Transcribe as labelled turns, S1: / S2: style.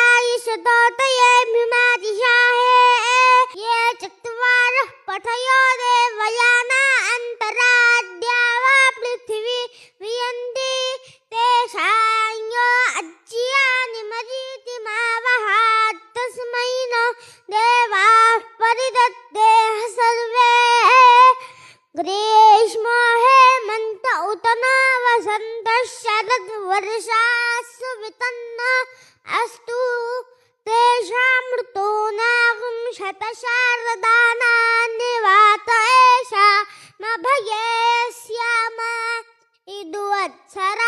S1: शतवीर्यायुषतोतये मिमातिशाहे ये चत्वारः पठयो देवयाना अन्तराद्या वा पृथिवी वियन्ति तेषां अज्यानि मरीति मावहात् तस्मै नो देवाः परिदद्देः सर्वे ग्रीष्मो हेमन्त उत न वसन्तः शरद्वर्षासु वितन्न अस्तु तेषां ऋतूनां शतशारदानानि वात एषा मभये स्याम इदुवत्सर